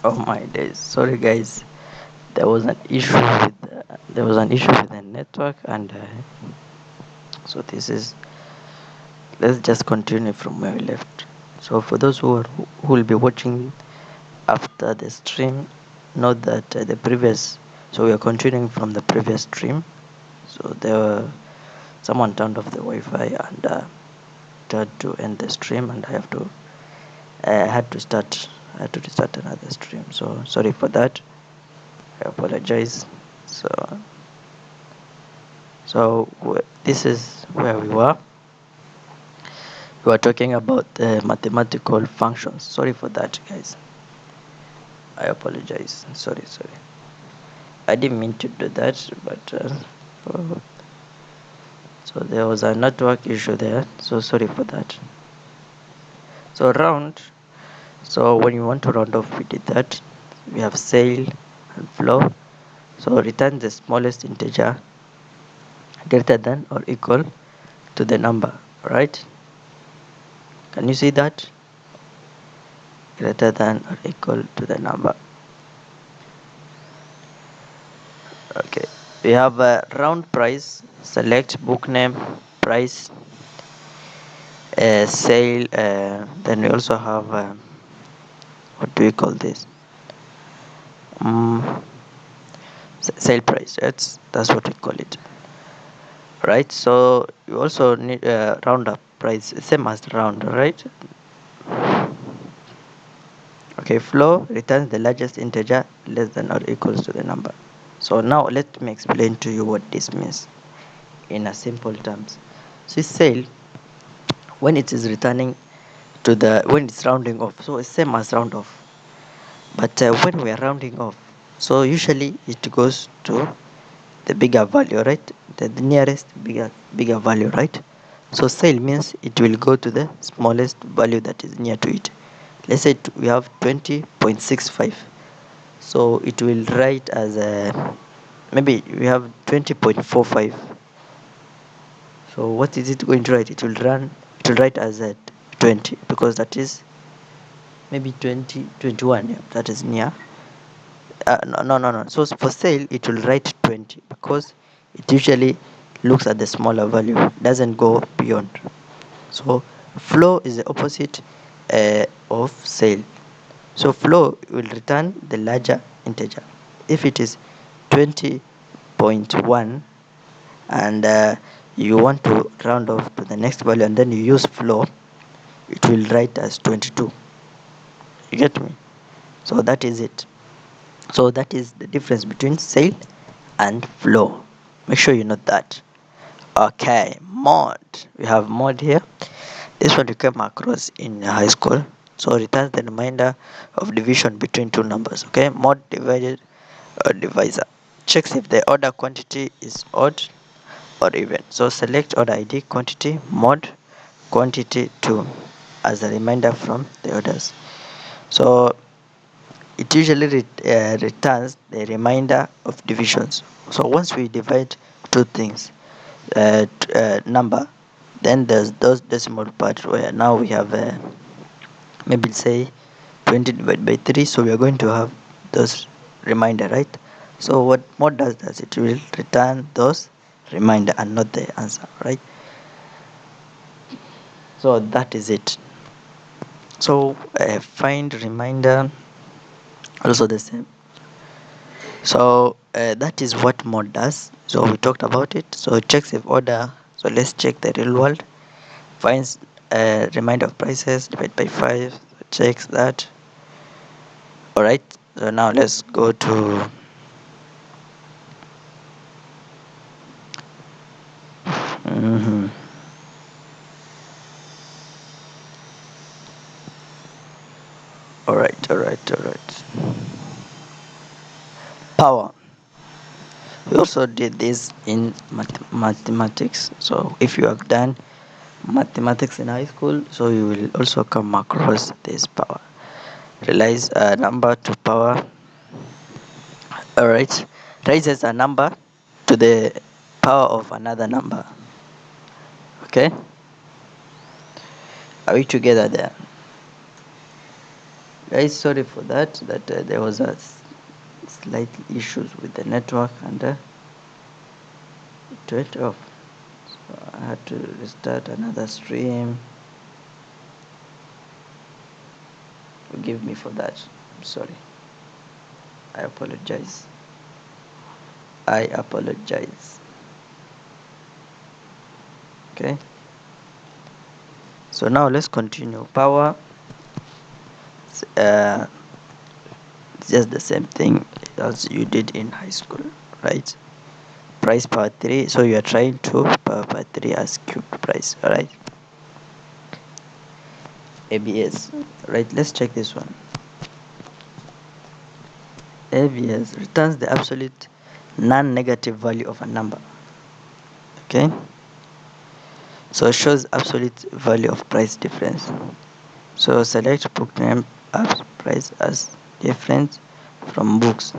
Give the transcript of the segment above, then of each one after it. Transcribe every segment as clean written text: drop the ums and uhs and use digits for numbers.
Oh my days, sorry guys, there was an issue with the network, and so this is let's just continue from where we left. So for those who will be watching after the stream, note that the previous, so we are continuing from the previous stream. So there were someone turned off the Wi-Fi and tried to end the stream, and I had to start another stream. So sorry for that. I apologize. So this is where we were. We were talking about mathematical functions. Sorry for that, guys. I apologize. Sorry. I didn't mean to do that, but oh, so there was a network issue there. So sorry for that. So round. So when you want to round off, we did that. We have sale and flow. So return the smallest integer greater than or equal to the number, right? Can you see that? Greater than or equal to the number. Okay. We have a round price. Select book name, price, sale. Then we also have what do we call this? Um, Sale price. That's what we call it, right? So you also need round up price, same as round, right? Okay, flow returns the largest integer less than or equals to the number. So now let me explain to you what this means in a simple terms. So sale, when it is returning to the, when it's rounding off, so it's same as round off, but when we are rounding off, so usually it goes to the bigger value, right? The nearest bigger value, right? So sale means it will go to the smallest value that is near to it. Let's say we have 20.65, so it will write as maybe we have 20.45. So what is it going to write? It will write as 20, because that is maybe 2021. Yeah, that is near. No. So for sale it will write 20, because it usually looks at the smaller value, doesn't go beyond. So flow is the opposite of sale. So flow will return the larger integer. If it is 20.1 and you want to round off to the next value and then you use flow, it will write as 22. You get me? So that is it. So that is the difference between sale and flow. Make sure you note that. Okay, mod. We have mod here. This one you came across in high school. So returns the remainder of division between two numbers. Okay, mod divided or divisor. Checks if the order quantity is odd or even. So select order ID quantity mod quantity 2 as a reminder from the orders. So it usually returns the remainder of divisions. So once we divide two things, number, then there's those decimal part where now we have maybe say 20 divided by 3, so we are going to have those remainder, right? So what mod does it will return those remainder and not the answer, right? So that is it. So find reminder also the same. So that is what mod does. So we talked about it. So it checks if order. So let's check the real world. Finds reminder of prices, divide by 5, checks that. Alright, so now let's go to mhm. Alright. Power. We also did this in mathematics. So if you have done mathematics in high school, so you will also come across this power. Realize a number to power. Alright, raises a number to the power of another number. Okay, are we together there? Guys, sorry for that there was a slight issues with the network, and it went off, so I had to restart another stream. Forgive me for that. I'm sorry. I apologize. I apologize. Okay, so now let's continue. Power, uh, it's just the same thing as you did in high school, right? Price power 3, so you are trying to power 3 as cubed price. All right, ABS. Right, let's check this one. ABS returns the absolute non-negative value of a number. Okay, so it shows absolute value of price difference. So select book name as price as difference from books,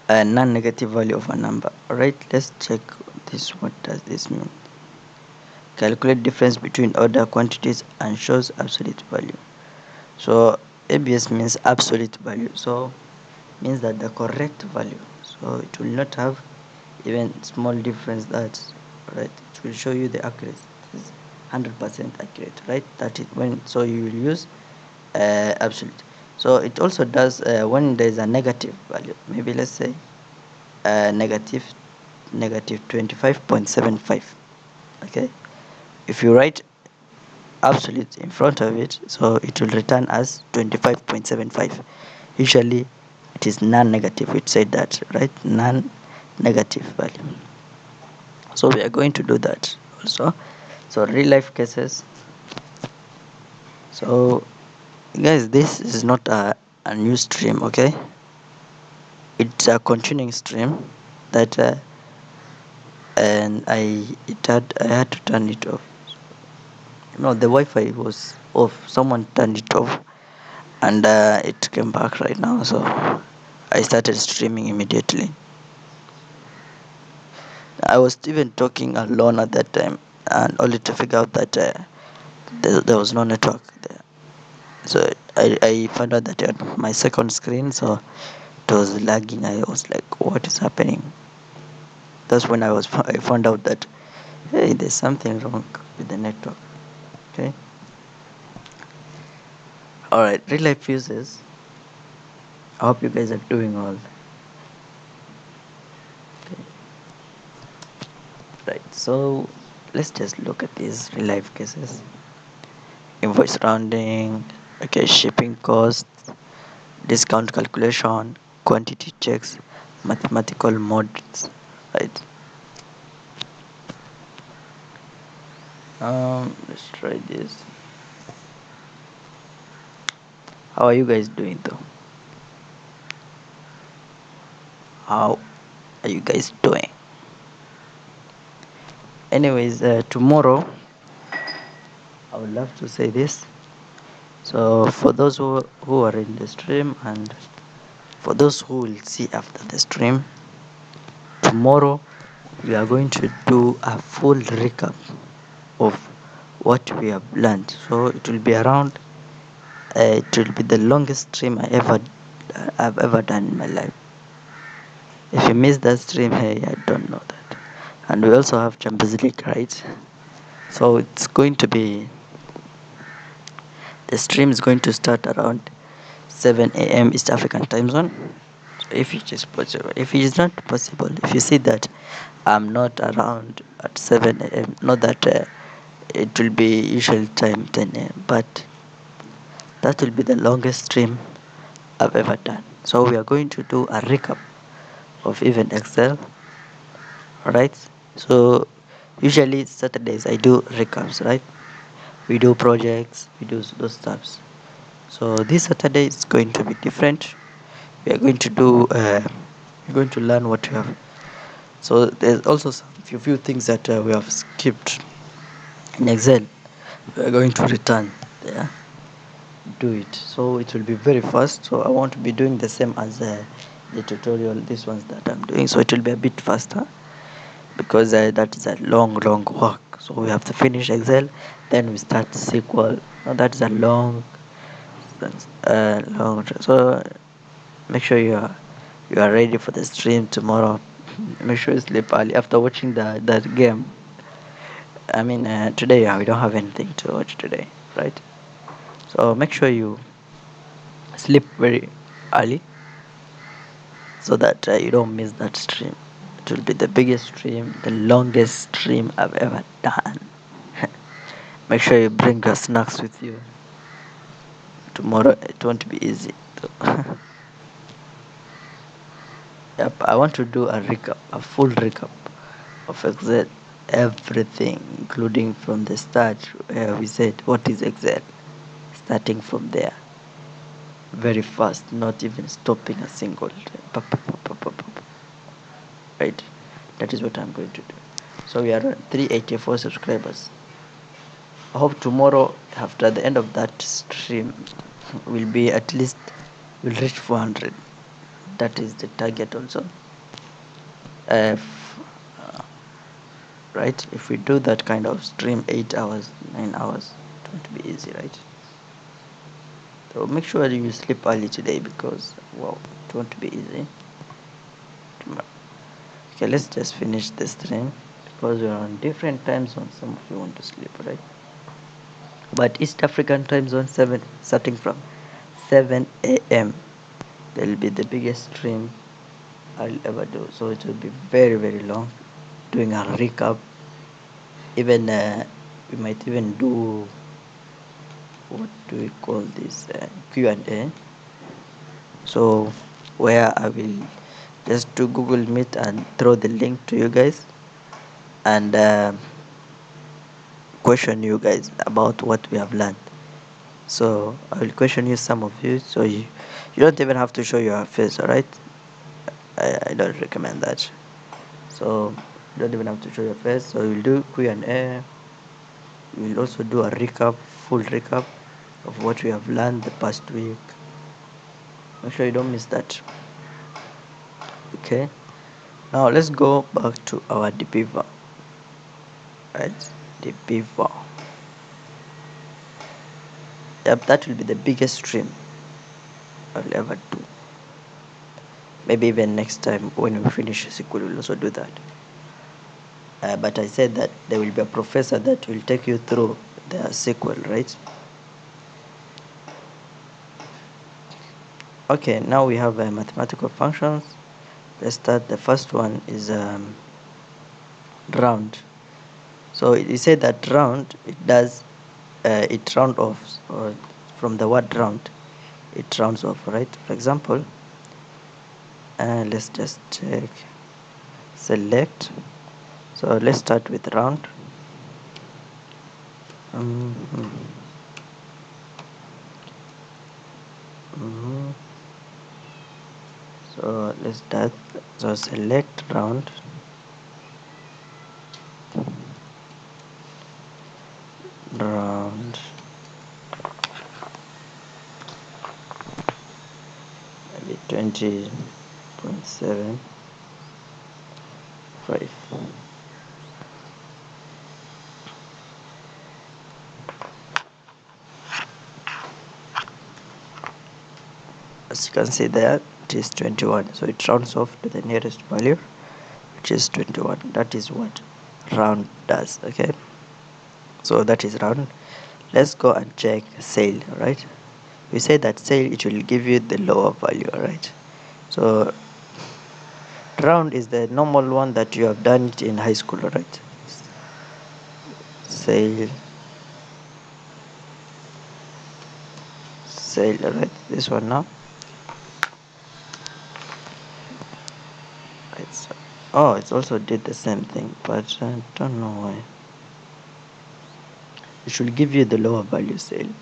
a non-negative value of a number. Alright, let's check this. What does this mean? Calculate difference between order quantities and shows absolute value. So ABS means absolute value, so means that the correct value, so it will not have even small difference. That right, it will show you the accuracy. It is 100% accurate, right? That is when, so you will use absolute. So it also does when there is a negative value, maybe let's say negative 25.75. Okay, if you write absolute in front of it, so it will return as 25.75. Usually it is non-negative. It said that, right? Non-negative value. So we are going to do that also. So real life cases. So guys, this is not a new stream, okay? It's a continuing stream that and I had to turn it off. No, the Wi-Fi was off. Someone turned it off, and it came back right now. So I started streaming immediately. I was even talking alone at that time, and only to figure out that there was no network there. So I found out that on my second screen, so it was lagging. I was like, "What is happening?" That's when I found out that hey, there's something wrong with the network. Okay. All right. Real life uses. I hope you guys are doing all. Okay. Right. So let's just look at these real life cases. Invoice rounding. Okay. Shipping costs. Discount calculation. Quantity checks. Mathematical models. Right. Let's try this. How are you guys doing though? How are you guys doing? Anyways, tomorrow I would love to say this. So for those who are in the stream, and for those who will see after the stream, tomorrow we are going to do a full recap of what we have learned. So it will be around. It will be the longest stream I've ever done in my life. If you missed that stream, hey, I don't know that. And we also have Champions League, right? So it's going to be, the stream is going to start around 7 a.m. East African time zone. So if it is possible, if it is not possible, if you see that I'm not around at 7 a.m., not that it will be usual time 10 a.m., but that will be the longest stream I've ever done. So we are going to do a recap of even Excel, right? So usually Saturdays I do recaps, right? We do projects, we do those stuffs. So this Saturday is going to be different. We are going to do we're going to learn what we have. So there's also some few things that we have skipped in Excel. We are going to return there, do it. So it will be very fast. So I want to be doing the same as the tutorial, these ones that I'm doing. So it will be a bit faster because that is a long work. So we have to finish Excel, then we start SQL, Now that's a long. So make sure you are ready for the stream tomorrow. Make sure you sleep early after watching that game. I mean, today we don't have anything to watch today, right? So make sure you sleep very early so that you don't miss that stream. It will be the biggest stream, the longest stream I've ever done. Make sure you bring your snacks with you. Tomorrow it won't be easy. Yep, I want to do a full recap of Excel, everything, including from the start where we said what is Excel, starting from there, very fast, not even stopping a single time. Right, that is what I'm going to do. So we are at 384 subscribers. I hope tomorrow, after the end of that stream, will be at least we'll reach 400. That is the target also. Right, if we do that kind of stream 8 hours, 9 hours, it won't be easy, right? So make sure you sleep early today because wow, it won't be easy. Okay, let's just finish the stream because we're on different time zones. Some of you want to sleep, right? But East African time zone 7, starting from 7 a.m. There will be the biggest stream I'll ever do. So it will be very, very long, doing a recap. Even we might even do, what do we call this, Q&A. So where I will just do Google Meet and throw the link to you guys and question you guys about what we have learned. So I will question you, some of you, so you don't even have to show your face, all right? I don't recommend that. So you don't even have to show your face. So we'll do Q&A. We'll also do a recap, full recap of what we have learned the past week. Make sure you don't miss that. Okay. Now let's go back to our debeaver. Right, debeaver. Yep, that will be the biggest stream I'll ever do. Maybe even next time when we finish SQL, we'll also do that. But I said that there will be a professor that will take you through the SQL, right? Okay, now we have mathematical functions. Let's start. The first one is round. So it said that round, it round off, or from the word round, it rounds off, right? For example, let's just check, select. So let's start with round. Mhm. Mhm. So let's start. So select round. Round. Maybe 20.75. As you can see there, it is 21. So it rounds off to the nearest value, which is 21. That is what round does. Okay, so that is round. Let's go and check sale. Right, we say that sale, it will give you the lower value. Right, so round is the normal one that you have done it in high school. Right, sale, right, this one now. It's oh, it's also did the same thing, but I don't know why. It should give you the lower value sale.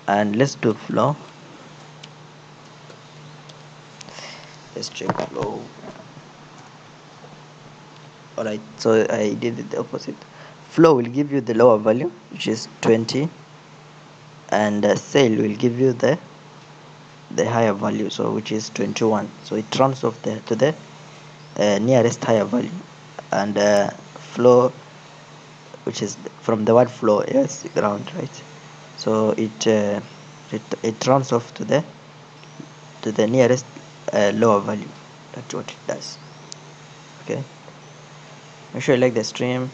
And let's do flow. Let's check flow. Alright, so I did it the opposite. Flow will give you the lower value, which is 20, and sale will give you the higher value, so which is 21. So it rounds off to the nearest higher value, and flow, which is from the word flow, yes, ground, right? so it rounds off to the nearest lower value. That's what it does. Okay, make sure you like the stream.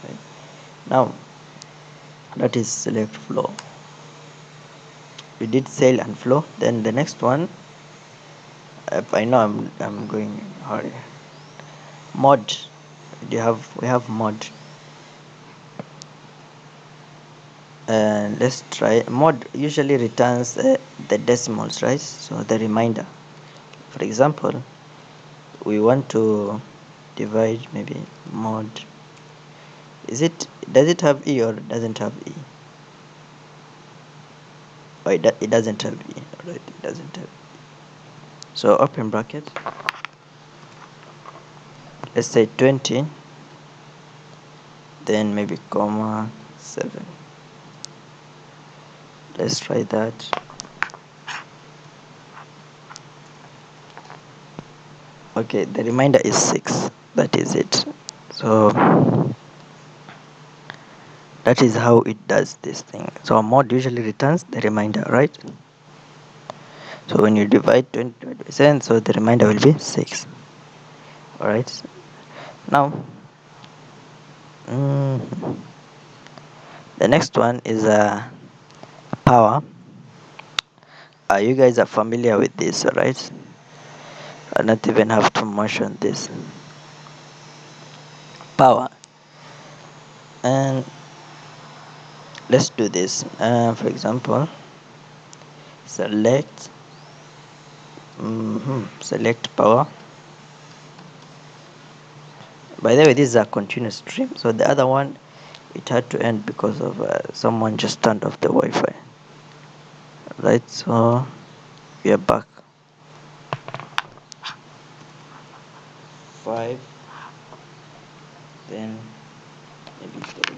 Right. Now that is select flow. We did sale and flow. Then the next one, I know I'm going in a hurry. Mod. We have mod. Let's try. Mod usually returns the decimals, right? So the remainder. For example, we want to divide maybe mod. Does it have e or doesn't have e? Oh, it doesn't have e. Alright, it doesn't have. So open bracket. Let's say 20. Then maybe comma 7. Let's try that. Okay, the remainder is 6. That is it. So that is how it does this thing. So mod usually returns the remainder, right? So when you divide 20 by 7, so the remainder will be 6. Alright. Now the next one is power. You guys are familiar with this, alright? I don't even have to mention this. Power. And let's do this. For example, select power. By the way, this is a continuous stream, so the other one it had to end because of someone just turned off the Wi-Fi. Right, so we are back. 5, then maybe 3.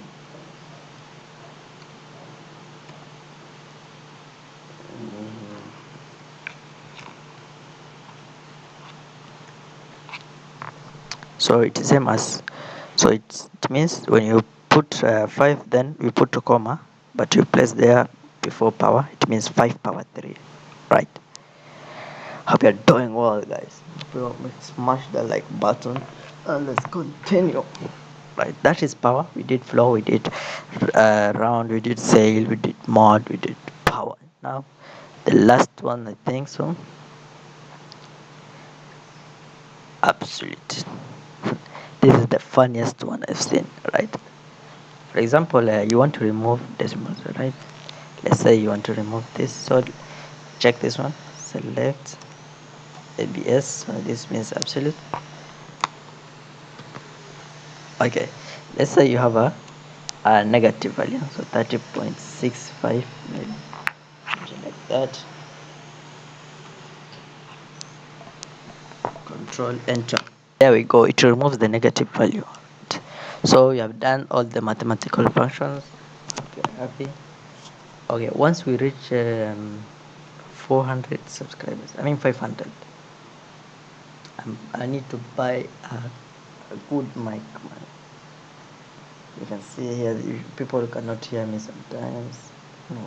So it is same as, so it means when you put 5, then we put a comma, but you place there before power, it means 5 power 3, right? Hope you're doing well, guys. Smash the like button and let's continue. Right, that is power. We did flow, we did round, we did sail, we did mod, we did power. Now the last one, I think so, absolute. This is the funniest one I've seen, right? For example, you want to remove decimals, right? Let's say you want to remove this, so check this one, select abs, so this means absolute. Okay, let's say you have a negative value, so 30.65, maybe something like that. Control enter. There we go, it removes the negative value. So you have done all the mathematical functions. Okay, happy. Okay, once we reach 400 subscribers, I mean 500, I need to buy a good mic, man. You can see here people cannot hear me sometimes. No,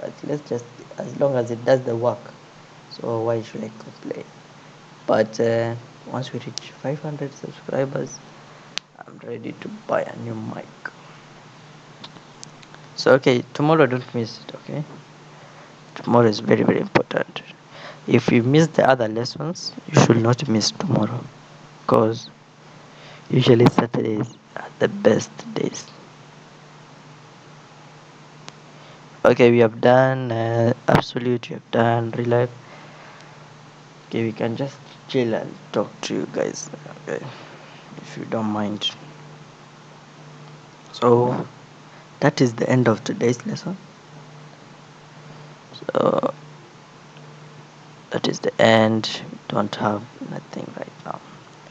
but let's just, as long as it does the work, so why should I complain? But once we reach 500 subscribers, I'm ready to buy a new mic. So okay, tomorrow don't miss it. Okay, tomorrow is very very important. If you miss the other lessons, you should not miss tomorrow, because usually Saturdays are the best days. Okay, we have done absolute, we have done real life. Okay, we can just chill and talk to you guys, okay, if you don't mind. So that is the end of today's lesson. So that is the end. We don't have nothing right now.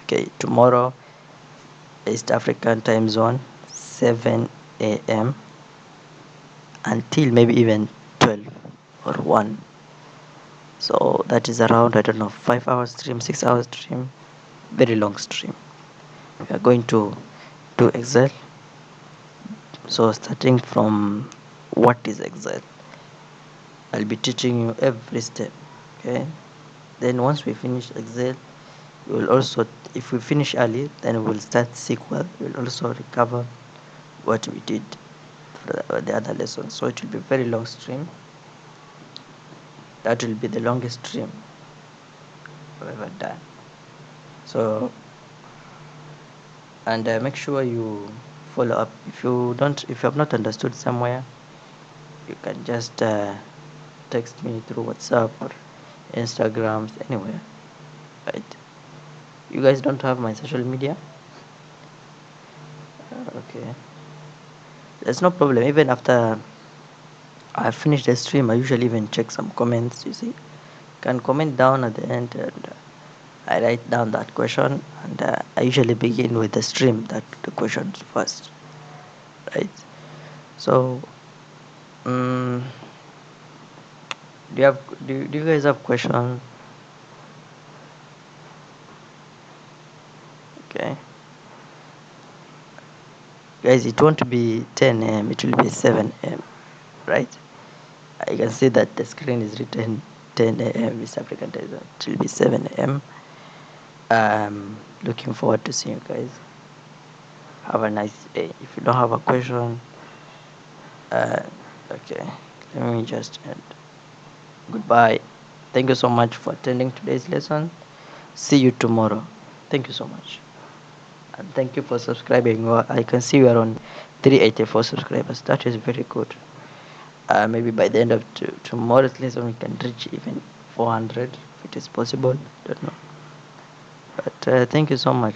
Okay, tomorrow East African time zone 7 a.m. until maybe even 12 or 1. So that is around, I don't know, 5 hours stream, 6 hours stream, very long stream. We are going to do Excel. So starting from what is Excel. I'll be teaching you every step. Okay. Then once we finish Excel, we will also, if we finish early, then we'll start SQL. We'll also recover what we did for the other lessons. So it will be a very long stream. That will be the longest stream I've ever done. So, and make sure you follow up. If you have not understood somewhere, you can just text me through WhatsApp or Instagrams, anywhere. Right? You guys don't have my social media? Okay. There's no problem. Even after I finish the stream, I usually even check some comments. You see, you can comment down at the end, and I write down that question, and I usually begin with the stream, that the questions first, right? So, um, do you guys have questions? Okay, guys, it won't be 10 a.m. It will be 7 a.m. Right? I can see that the screen is written 10 a.m. East African time. It will be 7 a.m. Looking forward to seeing you guys. Have a nice day. If you don't have a question, uh, okay, let me just end. Goodbye. Thank you so much for attending today's lesson. See you tomorrow. Thank you so much. And thank you for subscribing. Well, I can see you are on 384 subscribers. That is very good. Maybe by the end of tomorrow's lesson, we can reach even 400 if it is possible. Don't know. But thank you so much.